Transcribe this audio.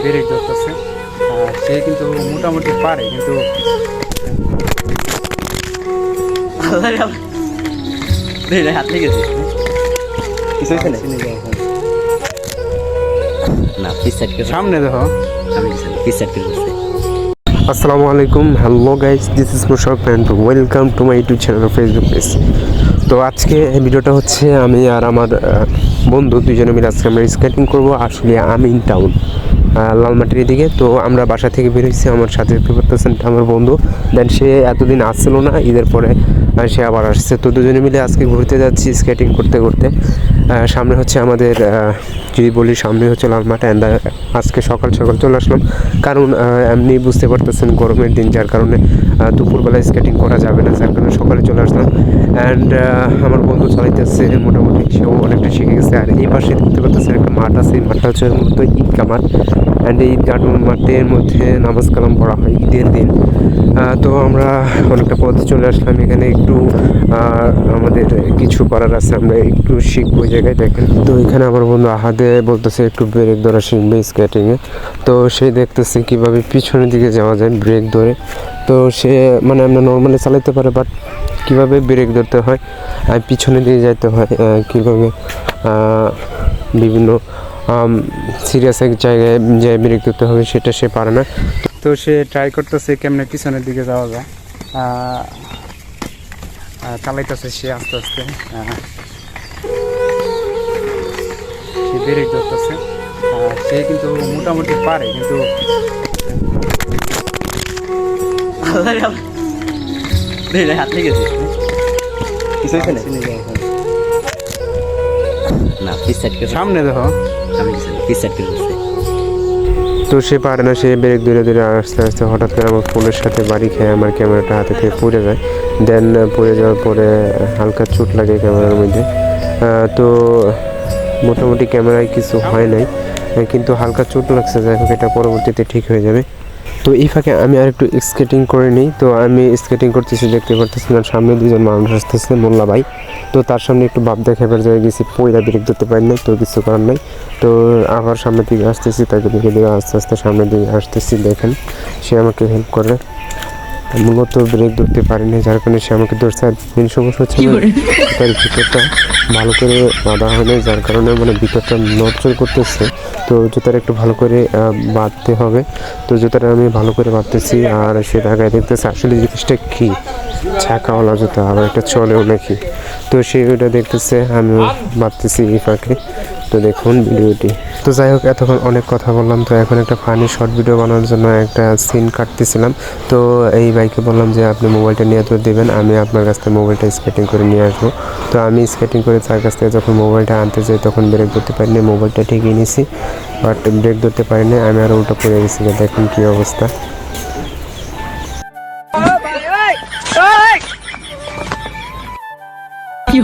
Break ধরতেছে। সে কিন্তু মোটামুটি পারে, কিন্তু হাত লেগেছে কিছু হয়েছে না সামনে দেখো। আসসালামু আলাইকুম, hello guys, this is Musharraf and welcome to my YouTube channel Facebook page. তো আজকে ভিডিওটা হচ্ছে আমি আর আমার বন্ধু দুজনে মিলে আজকে আমরা স্কেটিং করবো আসলে আমিন টাউন, লালমাটির দিকে। তো আমরা বাসা থেকে বেরোচ্ছি, আমার সাথে 50% আমার বন্ধু, দেন সে এতদিন আসছিল না, ঈদের পরে সে আবার আসছে। তো দুজনে মিলে আজকে ঘুরতে যাচ্ছি স্কেটিং করতে করতে। সামনে হচ্ছে আমাদের, যদি বলি সামনে হচ্ছে লালমাট। অ্যান্ড আজকে সকাল সকাল চলে আসলাম, কারণ এমনি বুঝতে পারতেছেন গরমের দিন, যার কারণে দুপুরবেলা স্কেটিং করা যাবে না, যার কারণে সকালে চলে আসলাম। অ্যান্ড আমার বন্ধু চালাইতেছে, মোটামুটি সেও অনেকটা শিখে গেছে। আর এই পাশে দেখতে পাচ্ছেন একটা মাঠ আছে, এই মাঠটা হচ্ছে মূলত ঈদগাহ মাঠ। অ্যান্ড এই ঈদগাহ মাঠের মধ্যে নামাজ কালাম পড়া হয় ঈদের দিন। তো আমরা অনেকটা পথে চলে আসলাম, এখানে একটু আমাদের কিছু করার আছে, আমরা একটু শিখবো ওই জায়গায়। দেখেন, তো এখানে আমার বন্ধু আহাদে বলতেছে একটু ব্রেক ধরা শিখবে স্কেটিংয়ে। তো সে দেখতেছে কীভাবে পিছনের দিকে যাওয়া যায় ব্রেক ধরে। তো সে মানে আমরা নর্মালি চালাতে পারে, বাট কীভাবে ব্রেক ধরতে হয়, পিছনে দিয়ে যাইতে হয়, কীভাবে বিভিন্ন সিরিয়াস এক জায়গায় যে ব্রেক ধরতে হবে সেটা সে পারে না। তো সে ট্রাই করতেছে কেমনে পিছনের দিকে যাওয়া যায়, চালাইতেছে সে আস্তে আস্তে। সে ব্রেক ধরতেছে, সে কিন্তু মোটামুটি পারে, কিন্তু হাত লেগেছে কিছু হয়েছে না সামনে দেখো। তো সে পারে না, সে ব্রেক ধীরে ধীরে আস্তে আস্তে হঠাৎ করে আমার ফোনের সাথে বাড়ি খেয়ে আমার ক্যামেরাটা হাতে থেকে পড়ে যায়। দেন পড়ে যাওয়ার পরে হালকা চোট লাগে ক্যামেরার মধ্যে। তো মোটামুটি ক্যামেরায় কিছু হয় নাই, কিন্তু হালকা চোট লাগছে। যাই হোক, এটা পরবর্তীতে ঠিক হয়ে যাবে। তো এই ফাঁকে আমি আর একটু স্কেটিং করে নিই। তো আমি স্কেটিং করতেছি, দেখতে পারতেছি না সামনে দুজন মানুষ আসতেছে, মোল্লা ভাই। তো তার সামনে একটু ভাব দেখাবার জায়গায় গেছি, পয়লা ব্রেক ধরতে পারি না, তো কিছু করার নাই। তো আবার সামনের দিকে আসতেছি, তাকে দেখে দিকে আস্তে আস্তে সামনের দিকে আসতেছি। দেখেন, সে আমাকে হেল্প করে। মূলত ব্রেক ধরতে পারিনি, যার কারণে সে আমাকে ধরছে। আর মেন সমস্যা হচ্ছে তার ভিতরটা ভালো করে বাঁধা হয় না, যার কারণে মানে ভিতরটা নড়চড় করতেছে। তো জুতাটা একটু ভালো করে বাঁধতে হবে। তো জুতাটা আমি ভালো করে বাঁধতেছি, আর সে ঢাকায় দেখতেছে আসলে জিনিসটা কী, ছাকাওয়ালা জুতা, আবার এটা চলেও নাকি। তো সে ওইটা দেখতেছে, আমিও বাঁধতেছি এই ফাঁকে। তো দেখুন ভিডিওটি। তো যাই হোক, এতক্ষণ অনেক কথা বললাম। তো এখন একটা ফানি শর্ট ভিডিও বানানোর জন্য একটা সিন কাটতেছিলাম। তো এই ভাইকে বললাম যে আপনি মোবাইলটা নিয়ে তো দেবেন, আমি আপনার কাছ থেকে মোবাইলটা স্কেটিং করে নিয়ে আসবো। তো আমি স্কেটিং করে তার কাছ থেকে যখন মোবাইলটা আনতে যাই, তখন ব্রেক ধরতে পারিনি, মোবাইলটা ঠিকই নিয়েছি, বাট ব্রেক ধরতে পারিনি, আমি আরও উল্টো পড়ে গেছি। দেখুন কী অবস্থা। কি